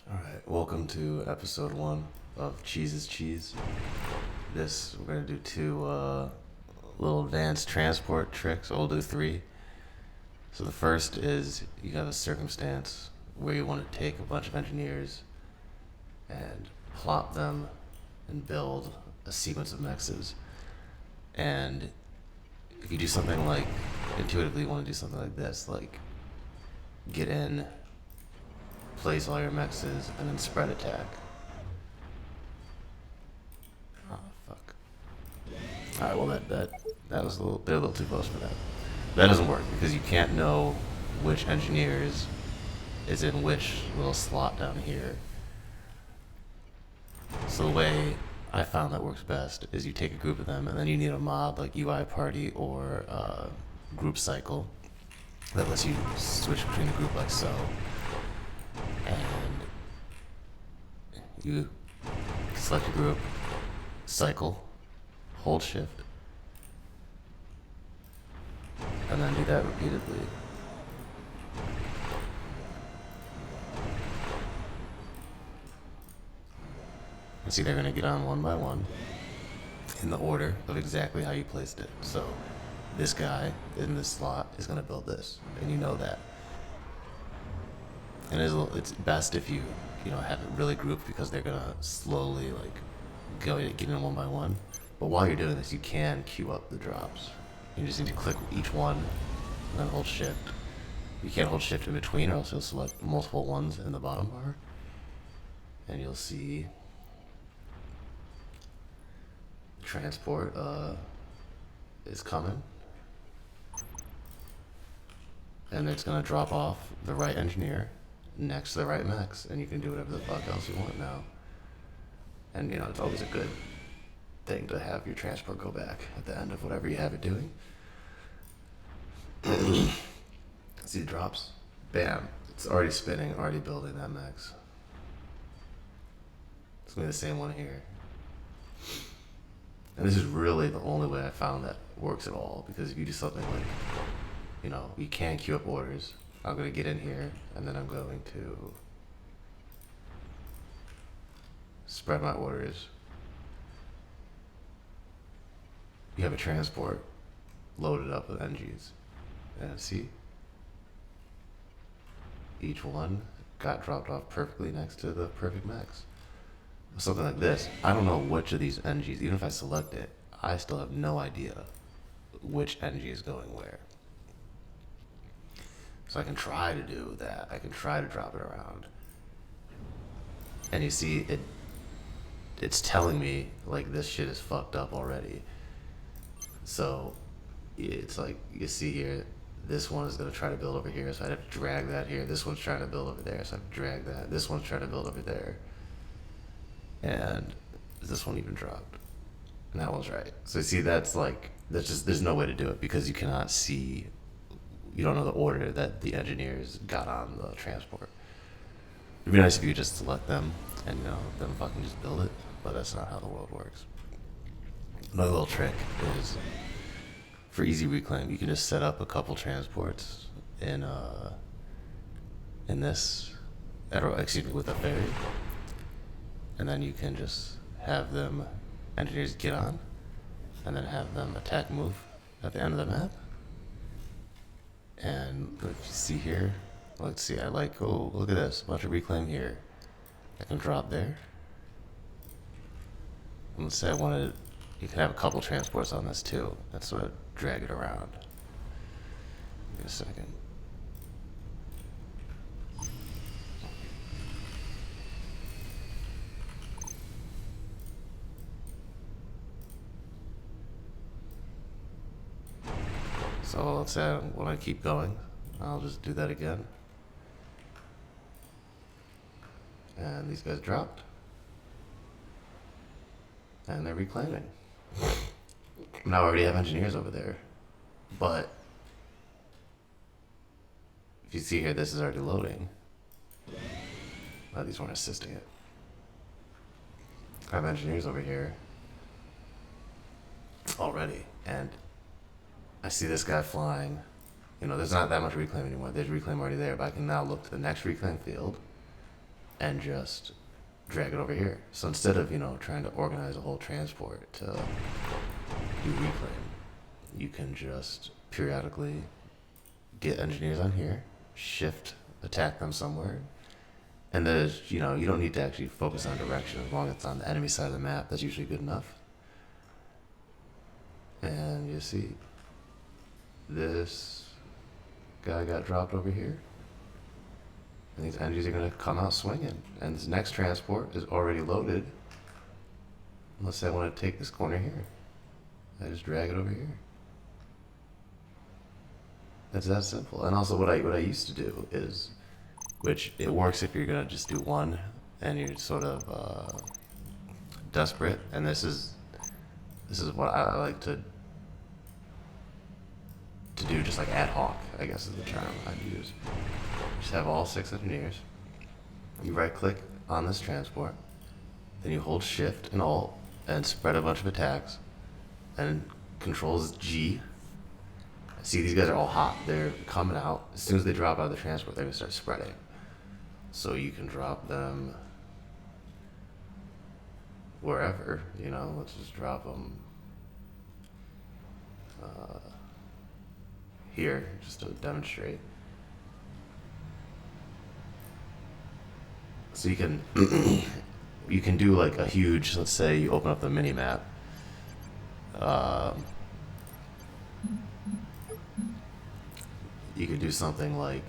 Alright, welcome to episode 1 of Cheese is Cheese. We're gonna do two little advanced transport tricks. We'll do three. So the first is you have a circumstance where you want to take a bunch of engineers and plop them and build a sequence of mexes. And if you do something like, intuitively you want to do something like this, like get in, place all your mexes, and then spread attack. Oh, fuck. Alright, well that was they're a little too close for that. That doesn't work because you can't know which engineers is in which little slot down here. So the way I found that works best is you take a group of them and then you need a mod like UI party or group cycle that lets you switch between the group like so. And you select a group, cycle, hold shift, and then do that repeatedly. And see, they're going to get on one by one in the order of exactly how you placed it. So this guy in this slot is going to build this, and you know that. And it's best if you have it really grouped because they're going to slowly get in one by one. But while you're doing this, you can queue up the drops. You just need to click each one and then hold shift. You can't hold shift in between or else you'll select multiple ones in the bottom bar. And you'll see transport is coming. And it's going to drop off the right engineer next to the right mex, and you can do whatever the fuck else you want now. And it's always a good thing to have your transport go back at the end of whatever you have it doing. See the drops? Bam. It's already spinning, already building that mex. It's gonna be the same one here. And this is really the only way I found that works at all, because if you do something like, you can queue up orders. I'm going to get in here, and then I'm going to spread my orders. You have a transport loaded up with NGs. And see? Each one got dropped off perfectly next to the perfect mex. Something like this, I don't know which of these NGs, even if I select it, I still have no idea which NG is going where. So I can try to do that. I can try to drop it around. And you see, it's telling me, like, this shit is fucked up already. So it's like, you see here, this one is going to try to build over here, so I'd have to drag that here. This one's trying to build over there, so I have to drag that. This one's trying to build over there. And this one even dropped. And that one's right. So you see, there's no way to do it because you cannot see. You don't know the order that the engineers got on the transport. It'd be nice if you could just select them and them fucking just build it, but that's not how the world works. Another little trick is for easy reclaim, you can just set up a couple transports in this, with a ferry, and then you can just have them engineers get on, and then have them attack move at the end of the map. And if you see here, let's see, look at this, a bunch of reclaim here. I can drop there. And let's say you can have a couple transports on this too. And sort of drag it around. Give me a second. So let's say when I keep going, I'll just do that again. And these guys dropped. And they're reclaiming. Now I already have engineers over there. But if you see here, this is already loading. These weren't assisting it. I have engineers over here already. And I see this guy flying. There's not that much reclaim anymore. There's reclaim already there, but I can now look to the next reclaim field and just drag it over here. So instead of, trying to organize a whole transport to do reclaim, you can just periodically get engineers on here, shift, attack them somewhere. And there's, you don't need to actually focus on direction. As long as it's on the enemy side of the map, that's usually good enough. And you see, this guy got dropped over here. And these energies are going to come out swinging. And this next transport is already loaded. Unless I want to take this corner here. I just drag it over here. It's that simple. And also what I used to do is, which it works if you're going to just do one and you're sort of desperate. And this is what I like to do, just like ad hoc, I guess is the term I'd use. Just have all 6 engineers. You right click on this transport, then you hold shift and alt and spread a bunch of attacks, and controls G. See, these guys are all hot. They're coming out. As soon as they drop out of the transport, they're gonna start spreading. So you can drop them wherever, let's just drop them here just to demonstrate. So you can you can do like a huge, let's say you open up the mini map. You could do something like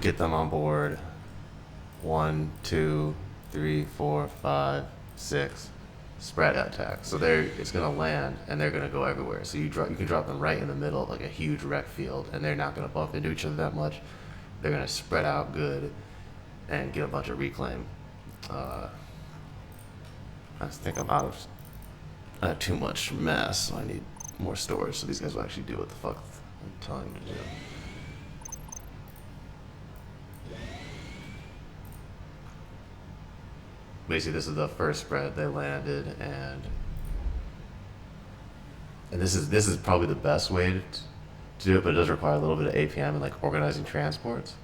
get them on board 1, 2, 3, 4, 5, 6 spread attack. So it's gonna land and they're gonna go everywhere. So you can drop them right in the middle, like a huge wreck field, and they're not gonna bump into each other that much. They're gonna spread out good and get a bunch of reclaim. I think I have too much mass, so I need more storage so these guys will actually do what the fuck I'm telling them to do. Basically, this is the first spread they landed, and this is probably the best way to do it, but it does require a little bit of APM and like organizing transports.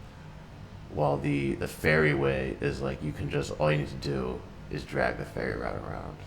While the ferry way is like you can just, all you need to do is drag the ferry route around.